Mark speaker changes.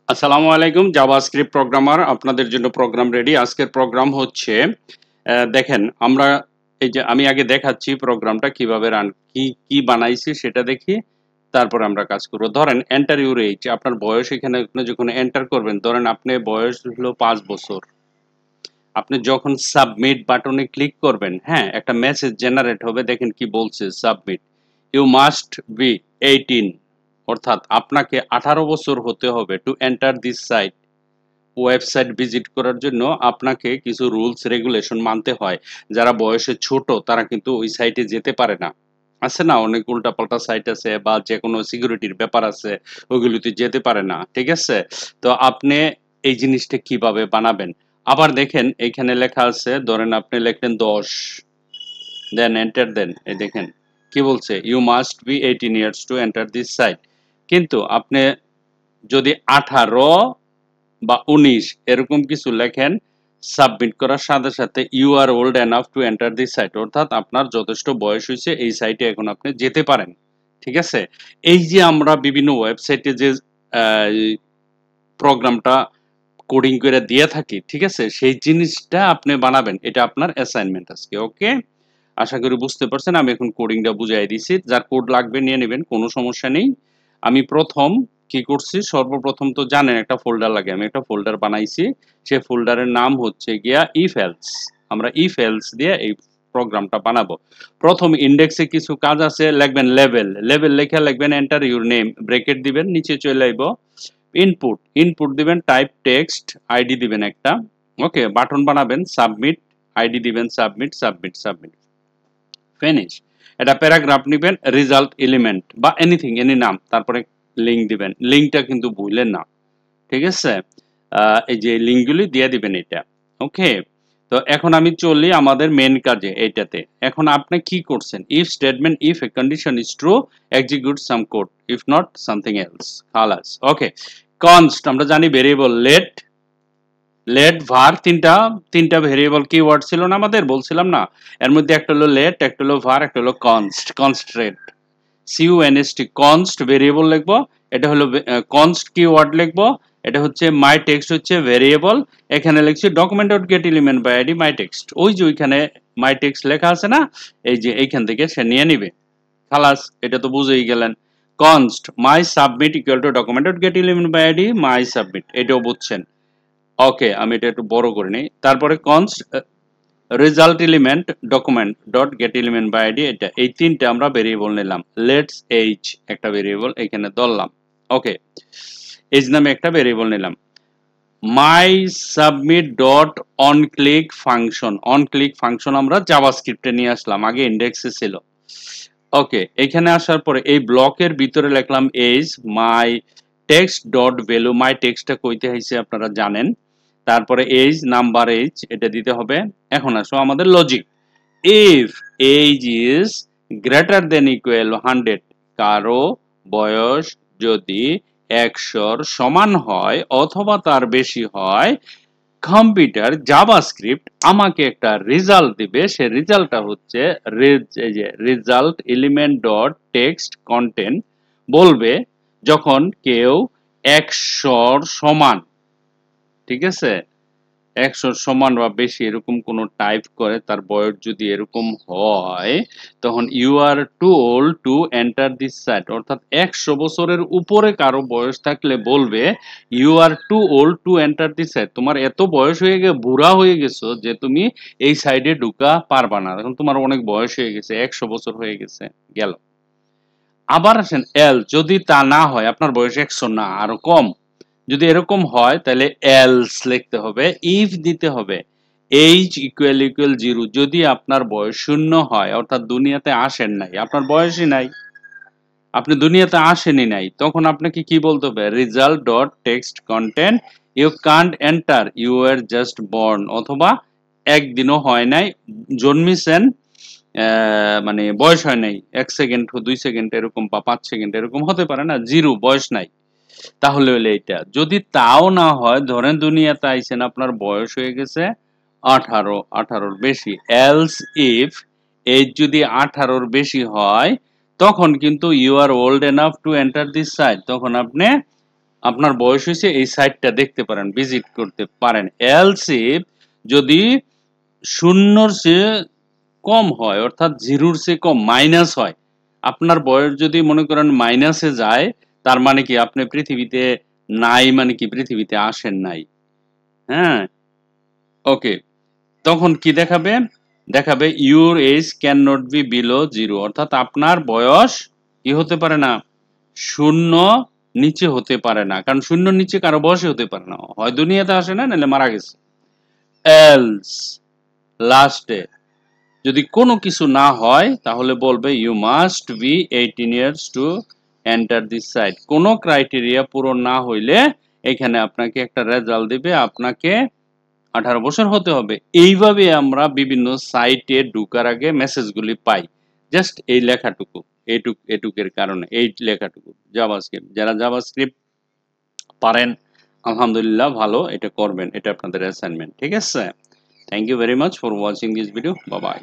Speaker 1: আসসালামু আলাইকুম JavaScript programmer আপনাদের জন্য প্রোগ্রাম রেডি। আজকের প্রোগ্রাম হচ্ছে দেখেন আমরা এই যে আমি আগে দেখাচ্ছি প্রোগ্রামটা কিভাবে রান কি বানাইছি সেটা দেখি, তারপর আমরা কাজ করব। ধরেন এন্টার ইউর এজ, আপনার বয়স এখানে আপনি যখন এন্টার করবেন, ধরেন আপনি বয়স হলো 5 বছর। আপনি যখন সাবমিট বাটনে ক্লিক করবেন, হ্যাঁ, একটা মেসেজ জেনারেট হবে। দেখেন কি বলছে, সাবমিট ইউ মাস্ট বি 18, অর্থাৎ আপনাকে 18 বছর হতে হবে to enter this site. Website visit করার জন্য আপনাকে কিছু রুলস রেগুলেশন মানতে হয়। যারা বয়সে ছোট তারা কিন্তু ওই সাইটে যেতে পারে না। আছে না, অনেক উল্টাপাল্টা সাইট আছে বা যে কোনো সিকিউরিটির ব্যাপার আছে, ওইগুলোতে যেতে পারে না। ঠিক আছে? তো আপনি এই জিনিসটা কিভাবে বানাবেন? আবার দেখেন এইখানে লেখা আছে, ধরেন আপনি লিখলেন 10, দেন এন্টার দেন। এই দেখেন কি বলছে, you must be 18 years to enter this site. কিন্তু আপনি যদি 18 বা 19 এরকম কিছু লেখেন, সাবমিট করার সাথে সাথে you are old enough to enter this site, অর্থাৎ আপনার যথেষ্ট বয়স হয়েছে এই সাইটে এখন আপনি যেতে পারেন। ঠিক আছে? এই যে আমরা বিভিন্ন ওয়েবসাইটে যে প্রোগ্রামটা কোডিং করে দিয়ে থাকি, ঠিক আছে, সেই জিনিসটা আপনি বানাবেন। এটা আপনার অ্যাসাইনমেন্ট আজকে। ওকে, আশা করি বুঝতে পারছেন। আমি এখন কোডিংটা বুঝাই দিছি, যার কোড লাগবে নিয়ে নেবেন, কোনো সমস্যা নেই। আমি প্রথম কি করছি, সর্বপ্রথম তো জানেন একটা ফোল্ডার লাগে, আমি একটা ফোল্ডার বানাইছি। সে ফোল্ডারের নাম হচ্ছে গিয়া ইফ এলস। আমরা ইফ এলস দিয়ে এই প্রোগ্রামটা বানাবো। প্রথম ইন্ডেক্সে কিছু কাজ আছে, লিখবেন লেভেল, লেভেল লেখা লিখবেন এন্টার ইউর নেম, ব্র্যাকেট দিবেন, নিচে চলে আইব ইনপুট, ইনপুট দিবেন টাইপ টেক্সট, আইডি দিবেন একটা। ওকে, বাটন বানাবেন, সাবমিট, আইডি দিবেন সাবমিট, সাবমিট, সাবমিট, ফিনিশ। এটা প্যারাগ্রাফ নেবেন, রেজাল্ট এলিমেন্ট বা এনিথিং, এনি নাম, তারপরে লিঙ্ক দিবেন। লিঙ্কটা কিন্তু ভুলেন না, ঠিক আছে? এই যে লিঙ্কগুলি দিয়ে দিবেন এটা। ওকে, তো এখন আমি চলি আমাদের মেন কাজে এইটাতে। এখন আপনি কি করছেন, if statement, if A condition is true execute some code, if not something else, খালাস। ওকে, কনস্ট আমরা জানি ভেরিয়েবল, লেট, লেট ভার, তিনটা তিনটা ভেরিয়েবল কিওয়ার্ড ছিল না আমাদের, বলছিলাম না? এর মধ্যে একটা হলো লেট, একটা হলো ভার, একটা হলো কনস্ট, কনস্ট্রেট, সিইউএনএসটি, কনস্ট ভেরিয়েবল লিখবো, এটা হলো কনস্ট কিওয়ার্ড লিখবো, এটা হচ্ছে মাই টেক্সট হচ্ছে ভেরিয়েবল। এখানে লিখছি document dot get element by ID my text, ওই যে ওইখানে মাই টেক্সট লেখা আছে না, এই যে এইখান থেকে সে নিয়ে নিবে। খালাস, এটা তো বুঝেই গেলেন। Const my submit equal to document dot get element by ID my submit, এটাও বুঝছেন। ওকে, আমি এটা একটু বড় করে নিই। তারপরে const result element document dot get element by ID, এটা এই তিনটা আমরা ভেরিয়েবল নিলাম। লেটস এইজ একটা ভেরিয়েবল এখানে ধরলাম। ওকে, এজ নামে একটা ভেরিয়েবল নিলাম। My submit dot on click function, on click function আমরা জাভাস্ক্রিপ্টে নিয়ে আসলাম, আগে ইন্ডেক্সে ছিল। ওকে, এখানে আসার পরে এই ব্লকের ভিতরে লিখলাম এজ মাই টেক্সট ডট ভ্যালু, মাই টেক্সটটা কইতে হইছে আপনারা জানেন। তারপরে এজ নাম্বার, এজ এটা দিতে হবে। এখন আসো আমাদের logic, if age is greater than equal 100, কারো বয়স যদি 100-র সমান হয় অথবা তার বেশি হয়, কম্পিউটার জাভাস্ক্রিপ্ট আমাকে একটা রেজাল্ট দিবে। সে রেজাল্টটা হচ্ছে result element dot text content, বলবে যখন কেউ 100-র সমান, ঠিক আছে, 100-র সমান বা বেশি এরকম কোনো টাইপ করে, তার বয়স যদি এরকম হয়, তখন you are too old to enter this site, অর্থাৎ 100 বছরের উপরে কারো বয়স থাকলে বলবে you are too old to enter this site, তোমার এত বয়স হয়ে গেছে, বুড়া হয়ে গেছো যে তুমি এই সাইডে ঢুকা পারবা না, এখন তোমার অনেক বয়স হয়ে গেছে, 100 বছর হয়ে গেছে, গেল। আবার আসেন এল, যদি তা না হয়, আপনার বয়স 100 না আরো কম, যদি এরকম হয় তাহলে এলস লিখতে হবে, ইফ দিতে হবে এইজ ইকুয়াল ইকুয়াল 0, যদি আপনার বয়স 0 হয়, অর্থাৎ দুনিয়াতে আসেন নাই, আপনার বয়সই নাই, আপনি দুনিয়াতে আসেনি নাই, তখন আপনাকে কি বলতে হবে, result dot text content you can't enter you are just born, অথবা একদিনও হয় নাই, জন্মিছেন, মানে বয়স হয় নাই, 1 সেকেন্ড 2 সেকেন্ড এরকম বা 5 সেকেন্ড এরকম হতে পারে না, 0 বয়স নাই, তাহলে হলে এটা। যদি তাও না হয়, ধরেন দুনিয়াতে আইছেন আপনার বয়স হয়ে গেছে 18, 18-র বেশি, এলস ইফ এজ যদি 18-র বেশি হয়, তখন কিন্তু you are old enough to enter this site, তখন আপনি আপনার বয়স হয়েছে, এই সাইটটা দেখতে পারেন, ভিজিট করতে পারেন। এলস ইফ যদি শূন্যর চেয়ে কম হয়, অর্থাৎ জিরোর চেয়ে কম, মাইনাস হয়, আপনার বয়স যদি মনে করেন মাইনাসে যায়, তার মানে কি আপনি পৃথিবীতে নাই, মানে কি পৃথিবীতে আসেন নাই। হ্যাঁ, ওকে। তখন কি দেখাবে? দেখাবে your age can not be below zero, অর্থাৎ আপনার বয়স কি হতে পারে না, শূন্য নিচে হতে পারে না, কারণ শূন্যর নিচে কারো বয়সই হতে পারে না, হয় দুনিয়াতে আসে না, নাহলে মারা গেছে। এলস লাস্টে যদি কোনো কিছু না হয়, তাহলে বলবে you must be 18 years to enter this site. কোনো ক্রাইটেরিয়া পূরণ না হইলে এখানে আপনাকে একটা রেজাল্ট দিবে, আপনাকে 18 বছর হতে হবে। এইভাবে আমরা বিভিন্ন সাইটে ঢোকার আগে মেসেজগুলি পাই। জাস্ট এই লেখাটুকু, এটুকের কারণে, এই লেখাটুকু জাভাস্ক্রিপ্ট। যারা জাভাস্ক্রিপ্ট পারেন আলহামদুলিল্লাহ, ভালো, এটা করবেন, এটা আপনাদের অ্যাসাইনমেন্ট। ঠিক আছে, thank you very much for watching this video. Bye by.